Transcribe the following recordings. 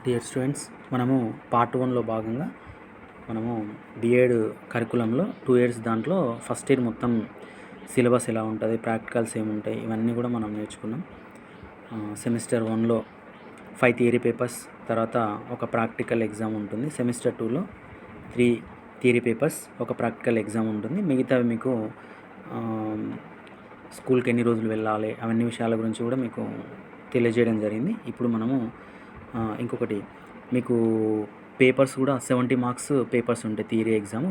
Dear students, మనము part 1లో భాగంగా మనము బీఎడ్ కరికులంలో 2 ఇయర్స్ దాంట్లో ఫస్ట్ ఇయర్ మొత్తం సిలబస్ ఎలా ఉంటుంది, ప్రాక్టికల్స్ ఏముంటాయి, ఇవన్నీ కూడా మనం నేర్చుకున్నాం. సెమిస్టర్ 1లో 5 థియరీ పేపర్స్, తర్వాత ఒక ప్రాక్టికల్ ఎగ్జామ్ ఉంటుంది. సెమిస్టర్ 2లో 3 థియరీ పేపర్స్, ఒక ప్రాక్టికల్ ఎగ్జామ్ ఉంటుంది. మిగతావి మీకు స్కూల్కి ఎన్ని రోజులు వెళ్ళాలి, అవన్నీ విషయాల గురించి కూడా మీకు తెలియజేయడం జరిగింది. ఇప్పుడు మనము ఇంకొకటి, మీకు పేపర్స్ కూడా 70 మార్క్స్ పేపర్స్ ఉంటాయి theory exam,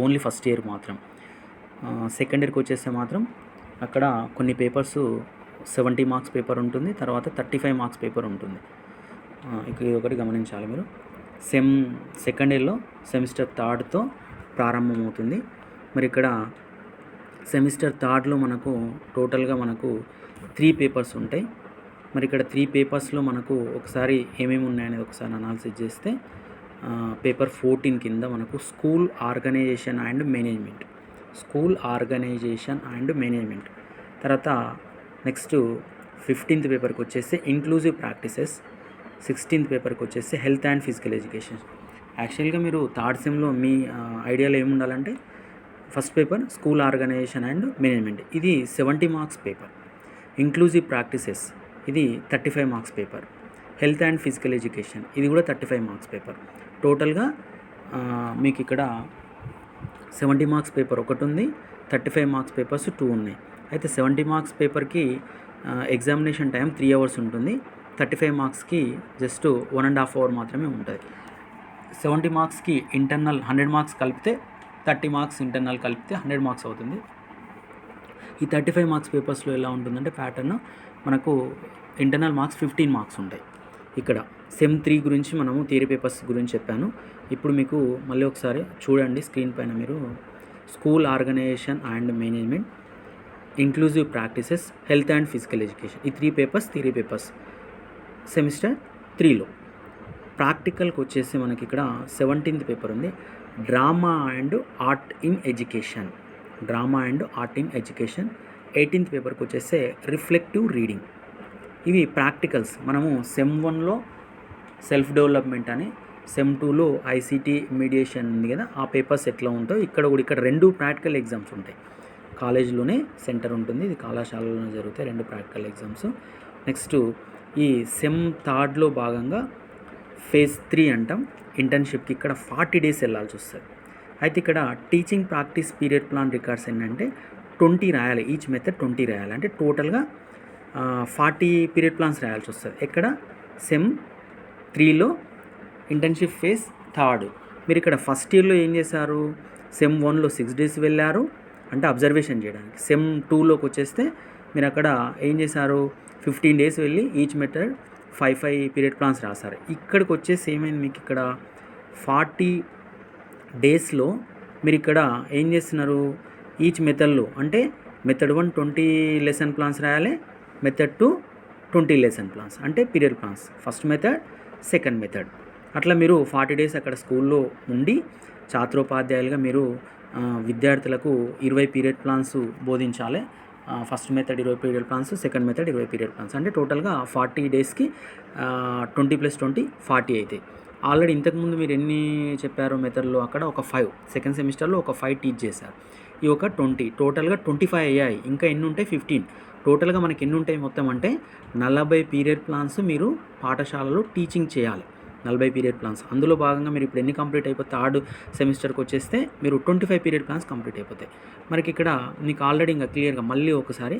only first year మాత్రం. సెకండ్ ఇయర్కి వచ్చేస్తే మాత్రం అక్కడ కొన్ని పేపర్స్ 70 మార్క్స్ పేపర్ ఉంటుంది, తర్వాత 35 మార్క్స్ పేపర్ ఉంటుంది. ఇది ఒకటి గమనించాలి మీరు. సెకండ్ ఇయర్లో సెమిస్టర్ 3తో ప్రారంభమవుతుంది. మరి ఇక్కడ సెమిస్టర్ 3లో మనకు టోటల్గా 3 పేపర్స్ ఉంటాయి. మరి ఇక్కడ 3 పేపర్స్లో మనకు ఒకసారి ఏమేమి ఉన్నాయనేది ఒకసారి అనాలిసిస్ చేస్తే, పేపర్ 14 కింద మనకు స్కూల్ ఆర్గనైజేషన్ అండ్ మేనేజ్మెంట్, తర్వాత నెక్స్ట్ 15th పేపర్కి వచ్చేసి ఇంక్లూజివ్ ప్రాక్టీసెస్, 16th పేపర్కి వచ్చేసి హెల్త్ అండ్ ఫిజికల్ ఎడ్యుకేషన్. యాక్చువల్గా మీరు థర్డ్ సెమ్లో మీ ఐడియాలో ఏముండాలంటే, first paper school organisation and management, ఇది 70 మార్క్స్ పేపర్. ఇంక్లూజివ్ ప్రాక్టీసెస్, ఇది 35 marks paper. Health and physical education, ఇది కూడా 35 మార్క్స్ పేపర్. టోటల్గా మీకు ఇక్కడ 70 మార్క్స్ పేపర్ ఒకటి ఉంది, 35 మార్క్స్ పేపర్స్ 2 ఉన్నాయి. అయితే 70 మార్క్స్ పేపర్కి ఎగ్జామినేషన్ టైం 3 అవర్స్ ఉంటుంది. 35 మార్క్స్కి జస్ట్ 1.5 అవర్ మాత్రమే ఉంటుంది. 70 మార్క్స్కి ఇంటర్నల్ 100 మార్క్స్ కలిపితే 30 మార్క్స్ ఇంటర్నల్ కలిపితే 100 మార్క్స్ అవుతుంది. ఈ 35 మార్క్స్ పేపర్స్లో ఎలా ఉంటుందంటే ప్యాటర్న్, మనకు ఇంటర్నల్ మార్క్స్ 15 మార్క్స్ ఉంటాయి. ఇక్కడ సెమ్ 3 గురించి మనము థియరీ పేపర్స్ గురించి చెప్పాను. ఇప్పుడు మీకు మళ్ళీ ఒకసారి చూడండి స్క్రీన్ పైన మీరు. School organisation and management, inclusive practices, health and physical education, ఈ 3 పేపర్స్ థియరీ పేపర్స్ సెమిస్టర్ 3లో. ప్రాక్టికల్కి వచ్చేసి మనకి ఇక్కడ 17th పేపర్ ఉంది, drama and art in education. 18th పేపర్కి వచ్చేస్తే రిఫ్లెక్టివ్ రీడింగ్. ఇవి ప్రాక్టికల్స్. మనము సెమ్ 1లో సెల్ఫ్ డెవలప్మెంట్ అని, సెమ్ 2లో ఐసీటీ మీడియేషన్ ఉంది కదా, ఆ పేపర్స్ ఎట్లా ఉంటాయో ఇక్కడ 2 ప్రాక్టికల్ ఎగ్జామ్స్ ఉంటాయి. కాలేజీలోనే సెంటర్ ఉంటుంది, ఇది కళాశాలలోనే జరుగుతాయి 2 ప్రాక్టికల్ ఎగ్జామ్స్. నెక్స్ట్ ఈ సెమ్ 3లో భాగంగా ఫేజ్ 3 అంటాం, ఇంటర్న్షిప్కి. ఇక్కడ 40 days వెళ్ళాల్సి వస్తుంది. అయితే ఇక్కడ teaching practice period plan records ఏంటంటే 20 రాయాలి, ఈచ్ మెథడ్ 20 రాయాలి. అంటే టోటల్గా 40 పీరియడ్ ప్లాన్స్ రాయాల్సి వస్తుంది. ఇక్కడ సెమ్ 3లో ఇంటర్న్షిప్ ఫేజ్ 3. మీరు ఇక్కడ ఫస్ట్ ఇయర్లో ఏం చేశారు, సెమ్ 1లో 6 days వెళ్ళారు అంటే అబ్జర్వేషన్ చేయడానికి. సెమ్ 2లోకి వచ్చేస్తే మీరు అక్కడ ఏం చేశారు, 15 days వెళ్ళి ఈచ్ మెథడ్ 5 పీరియడ్ ప్లాన్స్ రాశారు. ఇక్కడికి వచ్చేసి ఏమైంది, మీకు ఇక్కడ 40 daysలో మీరు ఇక్కడ ఏం చేస్తున్నారు, ఈచ్ మెథడ్లో అంటే మెథడ్ 1 20 లెసన్ ప్లాన్స్ రాయాలి, మెథడ్ 2 20 లెసన్ ప్లాన్స్ అంటే period plans, first method second method. అట్లా మీరు 40 days అక్కడ స్కూల్లో ఉండి ఛాత్రోపాధ్యాయులుగా మీరు విద్యార్థులకు 20 పీరియడ్ ప్లాన్స్ బోధించాలి. First method 20 period plans, second method 20 period plans. అంటే టోటల్గా 40 daysకి 20 + 20 40 అవుతాయి. ఆల్రెడీ ఇంతకుముందు మీరు ఎన్ని చెప్పారో మెథడ్లో, అక్కడ ఒక 5, సెకండ్ సెమిస్టర్లో ఒక 5 టీచ్ చేశారు. ఈ ఒక 20, టోటల్గా 25 అయ్యాయి. ఇంకా ఎన్ని ఉంటాయి, 15. టోటల్గా మనకి ఎన్ని ఉంటాయి మొత్తం అంటే 40 పీరియడ్ ప్లాన్స్ మీరు పాఠశాలలో టీచింగ్ చేయాలి. 40 పీరియడ్ ప్లాన్స్. అందులో భాగంగా మీరు ఇప్పుడు ఎన్ని కంప్లీట్ అయిపోతే, 3rd సెమిస్టర్కి వచ్చేస్తే మీరు 25 పీరియడ్ ప్లాన్స్ కంప్లీట్ అయిపోతాయి. మనకి ఇక్కడ మీకు ఆల్రెడీ ఇంకా క్లియర్గా మళ్ళీ ఒకసారి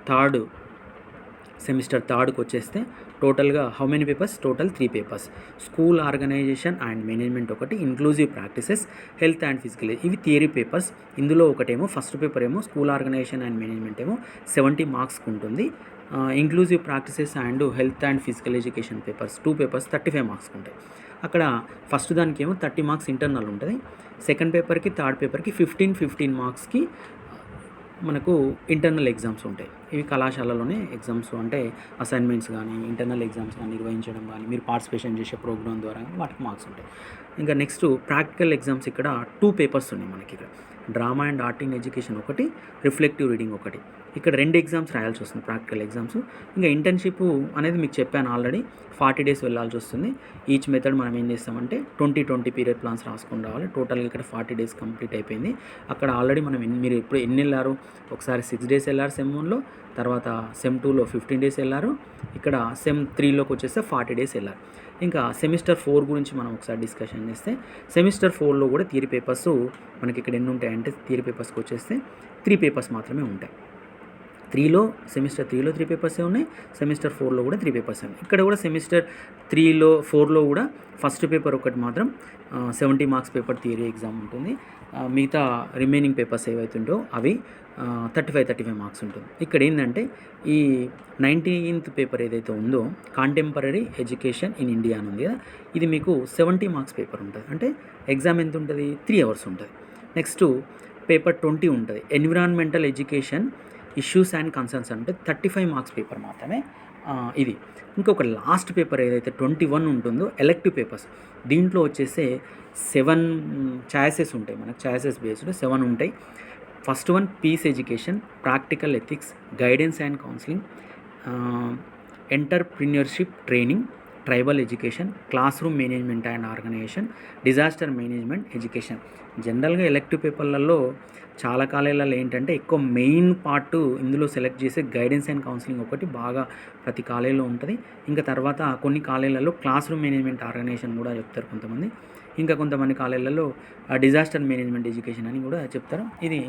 థర్డ్ సెమిస్టర్ 3కి వచ్చేస్తే టోటల్గా how many papers, total 3 papers. School organisation and management ఒకటి, inclusive practices, health and physical, ఇవి థియరీ పేపర్స్. ఇందులో ఒకటేమో ఫస్ట్ పేపర్ ఏమో స్కూల్ ఆర్గనైజేషన్ అండ్ మేనేజ్మెంట్ ఏమో 70 మార్క్స్కి ఉంటుంది. Inclusive practices and health and physical education papers 2 papers 35 మార్క్స్కి ఉంటాయి. అక్కడ ఫస్ట్ దానికి ఏమో 30 మార్క్స్ ఇంటర్నల్ ఉంటుంది. సెకండ్ పేపర్కి, థర్డ్ పేపర్కి 15 మార్క్స్కి మనకు ఇంటర్నల్ ఎగ్జామ్స్ ఉంటాయి. ఇవి కళాశాలలోనే ఎగ్జామ్స్ అంటే అసైన్మెంట్స్ కానీ ఇంటర్నల్ ఎగ్జామ్స్ కానీ నిర్వహించడం కానీ మీరు పార్టిసిపేషన్ చేసే ప్రోగ్రామ్ ద్వారా వాటికి మార్క్స్ ఉంటాయి. ఇంకా నెక్స్ట్ ప్రాక్టికల్ ఎగ్జామ్స్ ఇక్కడ 2 పేపర్స్ ఉన్నాయి మనకి. ఇక్కడ drama and art in education ఒకటి, రిఫ్లెక్టివ్ రీడింగ్ ఒకటి. ఇక్కడ 2 ఎగ్జామ్స్ రాయాల్సి వస్తుంది ప్రాక్టికల్ ఎగ్జామ్స్. ఇంకా ఇంటర్న్షిప్ అనేది మీకు చెప్పాను ఆల్రెడీ, 40 days వెళ్ళాల్సి వస్తుంది. ఈచ్ మెథడ్ మనం ఏం చేస్తామంటే 20 పీరియడ్ ప్లాన్స్ రాసుకొని రావాలి. టోటల్గా ఇక్కడ 40 days కంప్లీట్ అయిపోయింది. అక్కడ ఆల్రెడీ మనం మీరు ఎప్పుడు ఎన్ని వెళ్ళారు, ఒకసారి 6 days వెళ్ళారు సెమ్ 1లో, తర్వాత సెమ్ 2లో 15 days వెళ్ళారు, ఇక్కడ సెమ్ 3లోకి వచ్చేస్తే 40 days వెళ్ళారు. ఇంకా సెమిస్టర్ 4 గురించి మనం ఒకసారి డిస్కషన్ చేస్తే, సెమిస్టర్ 4లో కూడా థియరీ పేపర్స్ మనకి ఇక్కడ ఎన్ని ఉంటాయంటే, థియరీ పేపర్స్కి వచ్చేస్తే 3 పేపర్స్ మాత్రమే ఉంటాయి. సెమిస్టర్ 3లో 3 పేపర్సే ఉన్నాయి, సెమిస్టర్ 4లో కూడా 3 పేపర్స్ ఉన్నాయి. ఇక్కడ కూడా సెమిస్టర్ 4లో కూడా ఫస్ట్ పేపర్ ఒకటి మాత్రం 70 marks పేపర్ థియరీ ఎగ్జామ్ ఉంటుంది. మిగతా రిమైనింగ్ పేపర్స్ ఏవైతుంటో అవి 35 marks ఉంటుంది. ఇక్కడ ఏంటంటే ఈ 19th పేపర్ ఏదైతే ఉందో కాంటెంపరీ ఎడ్యుకేషన్ ఇన్ ఇండియా అని ఉంది కదా, ఇది మీకు 70 marks పేపర్ ఉంటుంది. అంటే ఎగ్జామ్ ఎంత ఉంటుంది, 3 hours ఉంటుంది. నెక్స్ట్ పేపర్ 20 ఉంటుంది, environmental education issues and concerns అంటే 35 marks పేపర్ మాత్రమే ఇది. ఇంకొక లాస్ట్ పేపర్ ఏదైతే 21 ఉంటుందో ఎలెక్టివ్ పేపర్స్, దీంట్లో వచ్చేసే 7 చాయిసెస్ ఉంటాయి. మనకు చాయిసెస్ బేస్డ్ 7 ఉంటాయి. First one peace education, practical ethics, guidance and counselling, entrepreneurship training, tribal education, class room management and organisation, disaster management education. జనరల్గా ఎలెక్టివ్ పేపర్లలో చాలా కాలేజీలలో ఏంటంటే ఎక్కువ మెయిన్ పార్ట్ ఇందులో సెలెక్ట్ చేసే గైడెన్స్ అండ్ కౌన్సిలింగ్ ఒకటి బాగా ప్రతి కాలేజీలో ఉంటుంది. ఇంకా తర్వాత కొన్ని కాలేజీలలో క్లాస్ రూమ్ మేనేజ్మెంట్ ఆర్గనైజేషన్ కూడా చెప్తారు కొంతమంది. ఇంకా కొంతమంది కాలేజీలలో డిజాస్టర్ మేనేజ్మెంట్ ఎడ్యుకేషన్ అని కూడా చెప్తారు. ఇది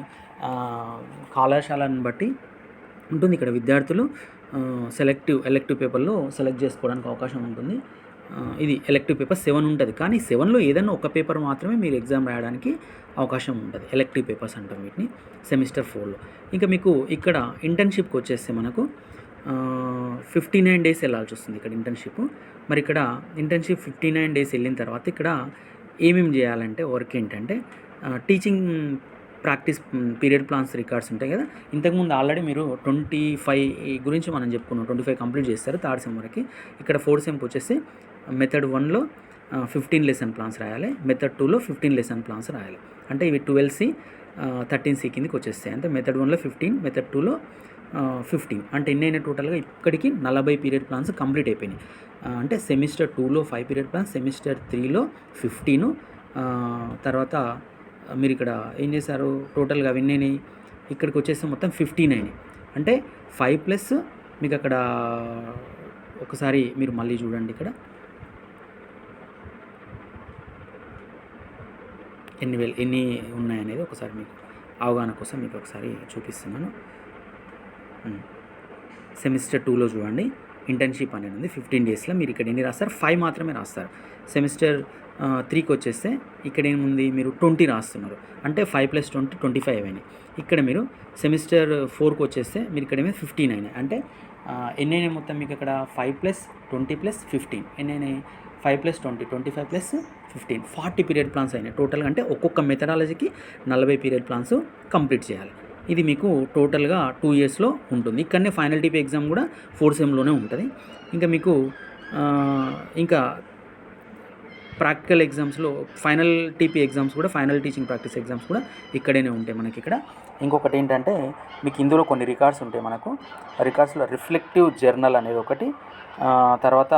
కళాశాలను బట్టి ఉంటుంది. ఇక్కడ విద్యార్థులు ఎలెక్టివ్ పేపర్లో సెలెక్ట్ చేసుకోవడానికి అవకాశం ఉంటుంది. ఇది ఎలెక్టివ్ పేపర్ 7 ఉంటుంది. కానీ 7లో ఏదైనా ఒక పేపర్ మాత్రమే మీరు ఎగ్జామ్ రాయడానికి అవకాశం ఉంటుంది. ఎలెక్టివ్ పేపర్స్ అంటాం వీటిని సెమిస్టర్ 4లో. ఇంకా మీకు ఇక్కడ ఇంటర్న్షిప్కి వచ్చేస్తే మనకు 59 days వెళ్ళాల్సి వస్తుంది ఇక్కడ ఇంటర్న్షిప్. మరి ఇక్కడ ఇంటర్న్షిప్ 59 days వెళ్ళిన తర్వాత ఇక్కడ ఏమేమి చేయాలంటే వర్క్ ఏంటంటే teaching practice period plans records ఉంటాయి కదా. ఇంతకుముందు ఆల్రెడీ మీరు 25 గురించి మనం చెప్పుకున్నాం. 25 కంప్లీట్ చేస్తారు 3rd సెమ్ వరకు. ఇక్కడ 4th సెమ్కి వచ్చేసి మెథడ్ 1లో 15 లెసన్ ప్లాన్స్ రాయాలి, మెథడ్ 2లో 15 లెసన్ ప్లాన్స్ రాయాలి. అంటే ఇవి 12C 13C కిందకి వచ్చేస్తాయి. అంటే మెథడ్ 1లో 15, మెథడ్ 2లో 15. అంటే ఎన్నైనా టోటల్గా ఇక్కడికి 40 పీరియడ్ ప్లాన్స్ కంప్లీట్ అయిపోయినాయి. అంటే సెమిస్టర్ 2లో 5 పీరియడ్ ప్లాన్స్, సెమిస్టర్ 3లో 15, తర్వాత మీరు ఇక్కడ ఏం చేశారు టోటల్గా విన్ అయినాయి ఇక్కడికి వచ్చేస్తే మొత్తం 15 అయినాయి. అంటే 5+ మీకు అక్కడ ఒకసారి మీరు మళ్ళీ చూడండి ఇక్కడ ఎన్ని ఉన్నాయనేది ఒకసారి మీకు అవగాహన కోసం మీకు ఒకసారి చూపిస్తున్నాను. సెమిస్టర్ 2లో చూడండి ఇంటర్న్షిప్ అనేది ఉంది 15 daysలో. మీరు ఇక్కడ ఎన్ని రాస్తారు, 5 మాత్రమే రాస్తారు. సెమిస్టర్ 3కి వచ్చేస్తే ఇక్కడ ఏముంది, మీరు 20 రాస్తున్నారు. అంటే 5 + 20 25 అయినాయి. ఇక్కడ మీరు సెమిస్టర్ 4కి వచ్చేస్తే మీరు ఇక్కడ ఏమైనా 15 అయినాయి. అంటే ఎన్నైనా మొత్తం మీకు ఇక్కడ 5 + 20 + 15 ఎన్నైనాయి, 5 + 20 25 + 15 40 పీరియడ్ ప్లాన్స్ అయినాయి టోటల్గా. అంటే ఒక్కొక్క మెథడాలజీకి 40 పీరియడ్ ప్లాన్స్ కంప్లీట్ చేయాలి. ఇది మీకు టోటల్గా 2 yearsలో ఉంటుంది. ఇక్కడనే ఫైనల్ టీపీ ఎగ్జామ్ కూడా 4th సెమ్లోనే ఉంటుంది. ఇంకా మీకు ఇంకా ప్రాక్టికల్ ఎగ్జామ్స్లో ఫైనల్ టీపీ ఎగ్జామ్స్ కూడా, ఫైనల్ టీచింగ్ ప్రాక్టీస్ ఎగ్జామ్స్ కూడా ఇక్కడనే ఉంటాయి మనకి. ఇక్కడ ఇంకొకటి ఏంటంటే మీకు ఇందులో కొన్ని రికార్డ్స్ ఉంటాయి. మనకు రికార్డ్స్లో రిఫ్లెక్టివ్ జర్నల్ అనేది ఒకటి, తర్వాత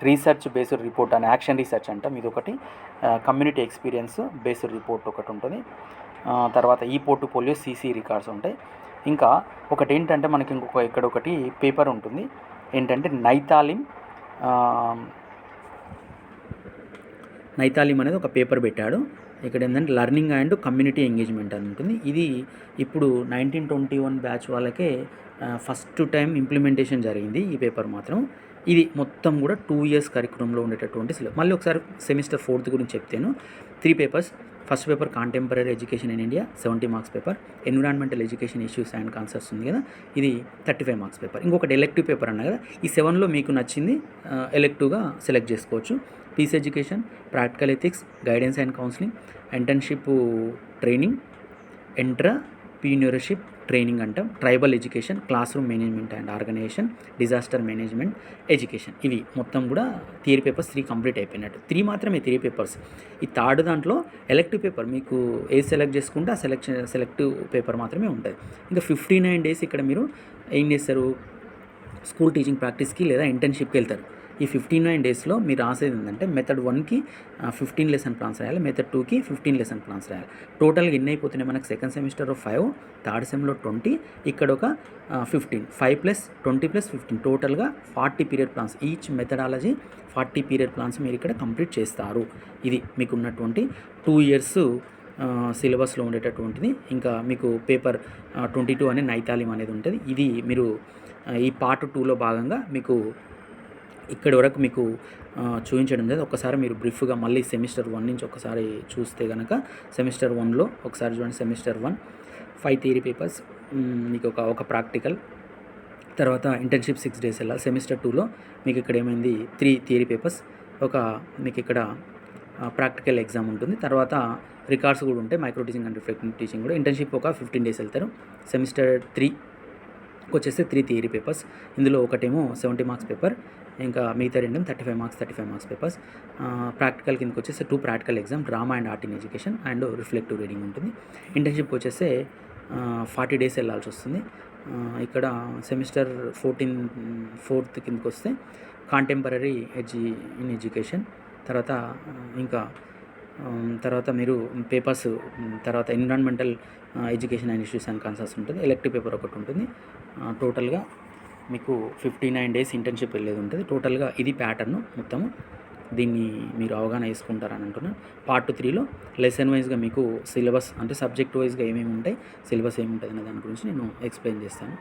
రీసెర్చ్ బేస్డ్ రిపోర్ట్ అని యాక్షన్ రీసెర్చ్ అంటాం ఇది ఒకటి, కమ్యూనిటీ ఎక్స్పీరియన్స్ బేస్డ్ రిపోర్ట్ ఒకటి ఉంటుంది, తర్వాత ఈ పోర్ట్ఫోలియో CC రికార్డ్స్ ఉంటాయి. ఇంకా ఒకటి ఏంటంటే మనకి ఇక్కడ ఒకటి పేపర్ ఉంటుంది ఏంటంటే నైతాలిం అనేది ఒక పేపర్ పెట్టాడు. ఇక్కడ ఏంటంటే లర్నింగ్ అండ్ కమ్యూనిటీ ఎంగేజ్మెంట్ అని ఉంటుంది. ఇది ఇప్పుడు 1921 బ్యాచ్ వాళ్ళకే ఫస్ట్ టైం ఇంప్లిమెంటేషన్ జరిగింది ఈ పేపర్ మాత్రం. ఇది మొత్తం కూడా 2 years కరికులంలో ఉండేటటువంటి సిలబస్. మళ్ళీ ఒకసారి సెమిస్టర్ 4th గురించి చెప్తాను. 3 పేపర్స్. First paper contemporary education in India 70 marks paper, environmental education issues and concerns ఉంది కదా, ఇది 35 marks పేపర్. ఇంకొకటి ఎలెక్టివ్ పేపర్ అన్నా కదా, ఈ 7లో మీకు నచ్చింది ఎలెక్టివ్గా సెలెక్ట్ చేసుకోవచ్చు. Peace education, practical ethics, guidance and counselling, internship training, entrepreneurship training అంటాం, tribal education, class room management and organisation, disaster management, education. ఇవి మొత్తం కూడా థియరీ పేపర్స్ 3 కంప్లీట్ అయిపోయినట్టు. 3 మాత్రమే థియరీ పేపర్స్. ఈ థర్డ్ దాంట్లో ఎలెక్టివ్ పేపర్ మీకు ఏది సెలెక్ట్ చేసుకుంటే ఆ సెలెక్టివ్ పేపర్ మాత్రమే ఉంటుంది. ఇంకా 59 డేస్ ఇక్కడ మీరు ఏం చేస్తారు, స్కూల్ టీచింగ్ ప్రాక్టీస్కి లేదా ఇంటర్న్షిప్కి వెళ్తారు. ఈ 59 డేస్లో మీరు రాసేది ఏంటంటే మెథడ్ 1కి 15 లెసన్ ప్లాన్స్ రాయాలి, మెథడ్ 2కి 15 లెసన్ ప్లాన్స్ రాయాలి. టోటల్గా ఎన్ని అయిపోతున్నాయి మనకు, సెకండ్ సెమిస్టర్లో 5, థర్డ్ సెమ్లో 20, ఇక్కడ ఒక 15, 5 + 20 + 15 టోటల్గా 40 period plans. Each methodology 40 period plans మీరు ఇక్కడ కంప్లీట్ చేస్తారు. ఇది మీకు ఉన్నటువంటి 2 ఇయర్స్ సిలబస్లో ఉండేటటువంటిది. ఇంకా మీకు పేపర్ 22 అనే నైతాలిం అనేది ఉంటుంది. ఇది మీరు ఈ పార్ట్ 2లో భాగంగా మీకు ఇక్కడి వరకు మీకు చూపించడం లేదు. ఒకసారి మీరు బ్రీఫ్గా మళ్ళీ సెమిస్టర్ 1 నుంచి ఒకసారి చూస్తే కనుక, సెమిస్టర్ 1లో ఒకసారి చూడండి. సెమిస్టర్ 1 5 థియరీ పేపర్స్, మీకు ఒక ప్రాక్టికల్, తర్వాత ఇంటర్న్షిప్ 6 డేస్ వెళ్ళాలి. సెమిస్టర్ 2లో మీకు ఇక్కడ ఏమైంది, 3 థియరీ పేపర్స్, మీకు ఇక్కడ ప్రాక్టికల్ ఎగ్జామ్ ఉంటుంది. తర్వాత రికార్డ్స్ కూడా ఉంటాయి, micro teaching and reflective teaching కూడా. ఇంటర్న్షిప్ ఒక 15 డేస్ వెళ్తారు. సెమిస్టర్ 3 వచ్చేసి 3 థియరీ పేపర్స్. ఇందులో ఒకటేమో 70 మార్క్స్ పేపర్, ఇంకా మిగతా 2 35 మార్క్స్ పేపర్స్. ప్రాక్టికల్ కిందకి వచ్చేసి 2 practical exam, drama and art in education and reflective reading ఉంటుంది. ఇంటర్న్షిప్కి వచ్చేసి 40 డేస్ వెళ్ళాల్సి వస్తుంది. ఇక్కడ సెమిస్టర్ 4th కిందకి వస్తే కాంటెంపరీ ఇన్ ఎడ్యుకేషన్, తర్వాత మీరు పేపర్స్, తర్వాత environmental education and issues and concerns ఉంటుంది. ఎలెక్టివ్ పేపర్ ఒకటి ఉంటుంది. టోటల్గా మీకు 59 డేస్ ఇంటర్న్షిప్ వెళ్ళేది ఉంటుంది. టోటల్గా ఇది ప్యాటర్న్ మొత్తము. దీన్ని మీరు అవగాహన చేసుకుంటారని అంటున్నాను. పార్ట్ 3లో లెసన్ వైజ్గా మీకు సిలబస్ అంటే సబ్జెక్ట్ వైజ్గా ఏమేమి ఉంటాయి, సిలబస్ ఏముంటుంది అనే దాని గురించి నేను ఎక్స్ప్లెయిన్ చేస్తాను.